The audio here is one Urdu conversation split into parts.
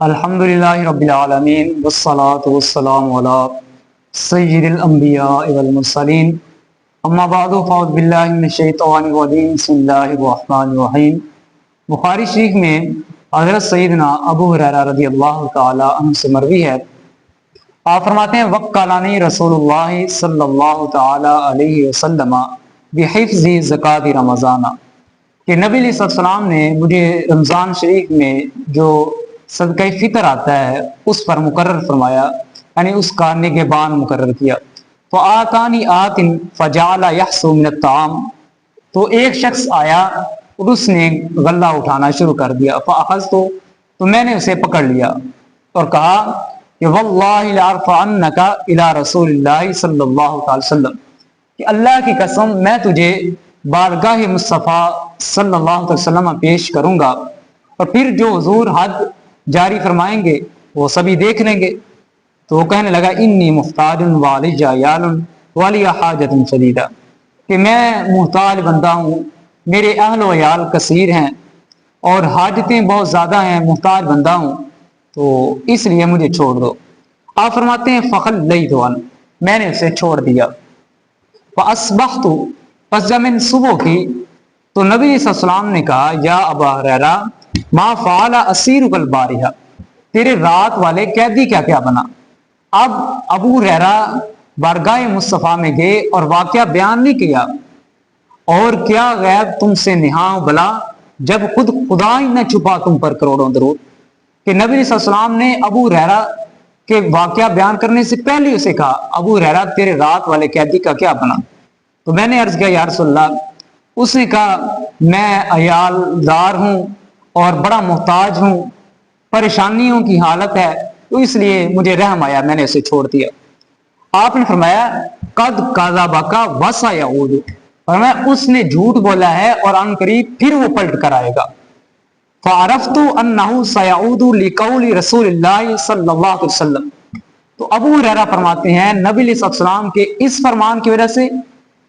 الحمدللہ رب العالمین والصلاة والسلام علی سید الانبیاء والمرسلین اما بعد فاعوذ باللہ من الشیطان الرجیم بسم اللہ الرحمن الرحیم۔ بخاری شریف میں حضرت سیدنا ابو ہریرہ رضی اللہ تعالی عنہ سے مروی ہے، آپ فرماتے ہیں وکلانی رسول اللہ صلی اللہ تعالی علیہ وسلم بحفظ زکوٰۃ رمضان، کہ نبی علیہ السلام نے مجھے رمضان شریف میں جو صدقہ فطر آتا ہے اس پر مقرر فرمایا، یعنی اس کا نگہبان مقرر کیا۔ فآتانی آت فجعل یحسو من الطعام، تو ایک شخص آیا اور اس نے غلہ اٹھانا شروع کر دیا۔ فاخذت، تو میں نے اسے پکڑ لیا اور کہا کہ واللہ لارفعنک الی رسول اللہ صلی اللہ علیہ وسلم، کہ اللہ کی قسم میں تجھے بارگاہ مصطفیٰ صلی اللہ علیہ وسلم پیش کروں گا، اور پھر جو حضور حد جاری فرمائیں گے وہ سبھی دیکھ لیں گے۔ تو وہ کہنے لگا انی محتاج والج عیال ولی حاجت شدیدہ، کہ میں محتاج بندہ ہوں، میرے اہل و عیال کثیر ہیں اور حاجتیں بہت زیادہ ہیں، محتاج بندہ ہوں، تو اس لیے مجھے چھوڑ دو۔ آپ فرماتے ہیں فخلیت عنہ، میں نے اسے چھوڑ دیا۔ فاصبحت، پس جب میں نے صبح کی تو نبی صلی اللہ علیہ وسلم نے کہا یا ابا ہریرہ ما فعل اسیرک البارحہ، تیرے رات والے قیدی کیا کیا بنا۔ اب ابو ہریرہ بارگاہ مصطفیٰ میں گئے اور واقعہ بیان نہیں کیا، اور کیا غیب تم سے نہاں بلا، جب خود خدا ہی نہ چھپا تم پر کروڑوں درود، کہ نبی صلی اللہ علیہ وسلم نے ابو ہریرہ کے واقعہ بیان کرنے سے پہلے اسے کہا ابو ہریرہ تیرے رات والے قیدی کا کیا بنا۔ تو میں نے عرض کیا یا رسول اللہ، اس نے کہا میں عیال دار ہوں اور بڑا محتاج ہوں، پریشانیوں کی حالت ہے، تو اس لیے مجھے رحم آیا، میں نے اسے چھوڑ دیا۔ آپ نے فرمایا قد کذبک وسیعود، فرمایا اس نے جھوٹ بولا ہے اور ان قریب پھر وہ پلٹ کر آئے گا۔ فعرفت انہ سیعود لقول رسول اللہ صلی اللہ علیہ وسلم، تو ابو ہریرہ فرماتے ہیں نبی علیہ السلام کے اس فرمان کی وجہ سے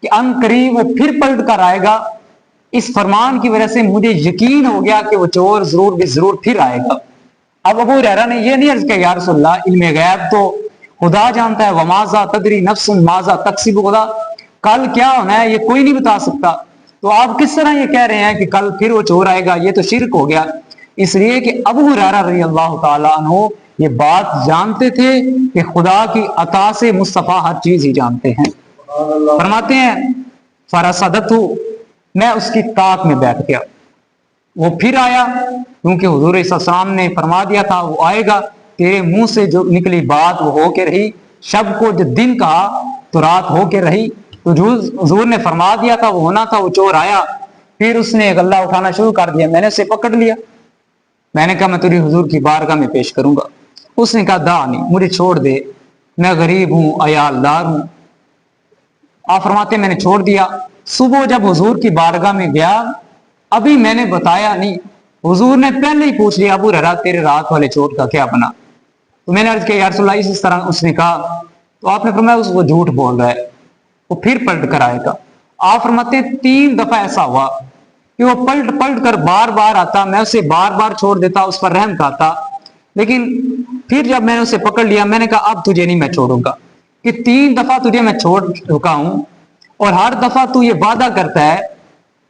کہ ان قریب وہ پھر پلٹ کر آئے گا، اس فرمان کی وجہ سے مجھے یقین ہو گیا کہ وہ چور ضرور پھر آئے گا۔ اب ابو ہریرہ نے یہ نہیں عرض کیا یا رسول اللہ علم غیب تو خدا جانتا ہے، وماذا تدری نفس ماذا تکسب غدا، کل کیا ہونا ہے یہ کوئی نہیں بتا سکتا، تو آپ کس طرح یہ کہہ رہے ہیں کہ کل پھر وہ چور آئے گا، یہ تو شرک ہو گیا۔ اس لیے کہ ابو ہریرہ رضی اللہ تعالی عنہ یہ بات جانتے تھے کہ خدا کی عطا سے مصطفیٰ ہر چیز ہی جانتے ہیں۔ فرماتے ہیں فرصدت، میں اس کی طاق میں بیٹھ گیا، وہ پھر آیا، کیونکہ حضور صلی اللہ علیہ وسلم نے فرما دیا تھا وہ آئے گا، تیرے منہ سے جو نکلی بات وہ ہو کے رہی، شب کو جو دن کہا تو رات ہو کے رہی، تو جو حضور نے فرما دیا تھا وہ ہونا تھا، وہ چور آیا، پھر اس نے غلہ اٹھانا شروع کر دیا، میں نے اسے پکڑ لیا، میں نے کہا میں تیری حضور کی بارگاہ میں پیش کروں گا۔ اس نے کہا دعنی، مجھے چھوڑ دے، میں غریب ہوں، عیال دار ہوں۔ آپ فرماتے میں نے چھوڑ دیا۔ صبح جب حضور کی بارگاہ میں گیا، ابھی میں نے بتایا نہیں، حضور نے پہلے ہی پوچھ لیا ابو ہریرہ تیرے رات والے چور کا کیا بنا۔ تو میں نے عرض کیا یا رسول اللہ اس طرح، اس نے کہا، تو آپ نے فرمایا اس کو جھوٹ بول رہا ہے، وہ پھر پلٹ کر آئے گا۔ آپ فرماتے ہیں 3 دفعہ ایسا ہوا کہ وہ پلٹ کر بار بار آتا، میں اسے بار بار چھوڑ دیتا، اس پر رحم کھاتا، لیکن پھر جب میں نے اسے پکڑ لیا میں نے کہا اب تجھے نہیں میں چھوڑوں گا، کہ 3 دفعہ تجھے میں چھوڑ چکا ہوں اور ہر دفعہ تو یہ وعدہ کرتا ہے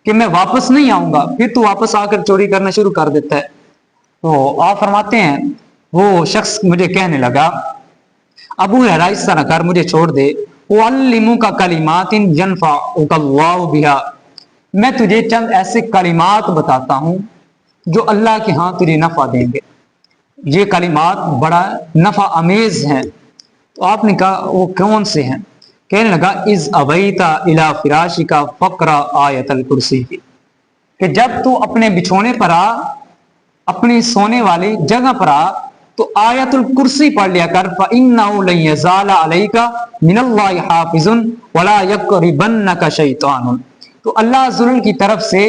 کہ میں واپس نہیں آؤں گا، پھر تو واپس آ کر چوری کرنا شروع کر دیتا ہے۔ تو آپ فرماتے ہیں وہ شخص مجھے کہنے لگا ابو ہریرہ اس طرح کر، مجھے چھوڑ دے، اعلمک کلمات ینفعک اللہ بہا، میں تجھے چند ایسے کلمات بتاتا ہوں جو اللہ کے ہاں تجھے نفع دیں گے، یہ کلمات بڑا نفع امیز ہیں۔ تو آپ نے کہا وہ کون سے ہیں؟ کہنے لگا اذ اویت الی فراشک فقرأ آیت الکرسی، کہ جب تو اپنے بچھونے پر آ، اپنی سونے والی جگہ پر آ تو آیت الکرسی پڑھ لیا کر، فإنہ لن یزال علیک من اللہ حافظ ولا یقربنک شیطان، تو اللہ ذل کی طرف سے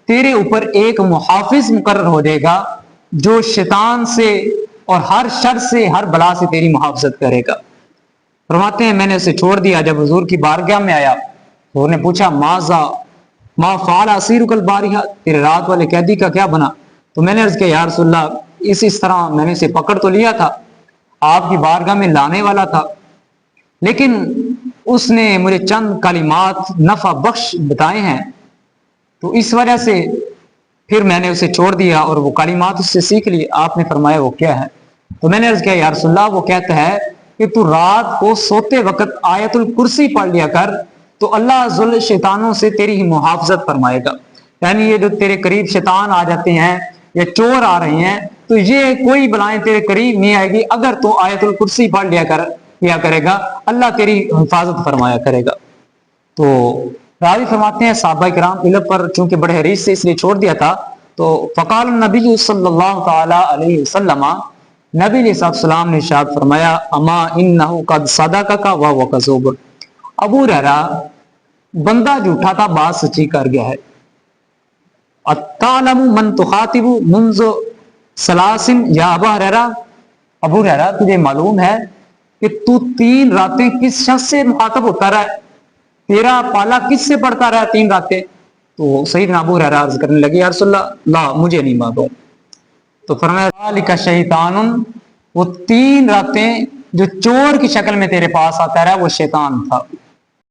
تیرے اوپر ایک محافظ مقرر ہو جائے گا جو شیطان سے اور ہر شر سے، ہر بلا سے تیری محافظت کرے گا۔ فرماتے ہیں میں نے اسے چھوڑ دیا۔ جب حضور کی بارگاہ میں آیا حضور نے پوچھا ما فعل اسیرک البارحہ، تیرے رات والے قیدی کا کیا بنا؟ تو میں نے عرض کیا یا رسول اللہ اس طرح میں نے اسے پکڑ تو لیا تھا، آپ کی بارگاہ میں لانے والا تھا، لیکن اس نے مجھے چند کلمات نفع بخش بتائے ہیں، تو اس وجہ سے پھر میں نے اسے چھوڑ دیا اور وہ کلمات اس سے سیکھ لی۔ آپ نے فرمایا وہ کیا ہے؟ تو میں نے عرض کیا یا رسول اللہ وہ کہتا ہے کہ تو رات کو سوتے وقت آیت الکرسی پڑھ لیا کر، تو اللہ ذل شیطانوں سے تیری محافظت فرمائے گا۔ یعنی یہ جو تیرے قریب شیطان آ جاتے ہیں یا چور آ رہے ہیں، تو یہ کوئی بلائیں تیرے قریب نہیں آئے گی اگر تو آیت الکرسی پڑھ لیا کرے گا، اللہ تیری حفاظت فرمایا کرے گا۔ تو راوی فرماتے ہیں صحابہ کرام علم پر چونکہ بڑے حریص سے اس لیے چھوڑ دیا تھا، تو فقال النبی صلی اللہ تعالی علیہ وسلم، نبی علیہ السلام نے ارشاد فرمایا اما انہ قد صدقک وہو کذوب، ابو ہریرہ بندہ جھوٹا تھا بات سچی کر گیا ہے۔ اتعلم من تخاطب منذ ثلاث یا ابا ہریرہ، ابو ہریرہ تجھے معلوم ہے کہ تو 3 راتیں کس شخص سے مخاطب ہوتا رہا ہے، تیرا پالا کس سے پڑتا رہا 3 راتیں؟ تو سیدنا ابو ہریرہ عرض کرنے لگے یا رسول اللہ لا مجھے نہیں معلوم۔ تو فرمایا ذالک شیطان، وہ 3 راتیں جو چور کی شکل میں تیرے پاس آتا رہا وہ شیطان تھا۔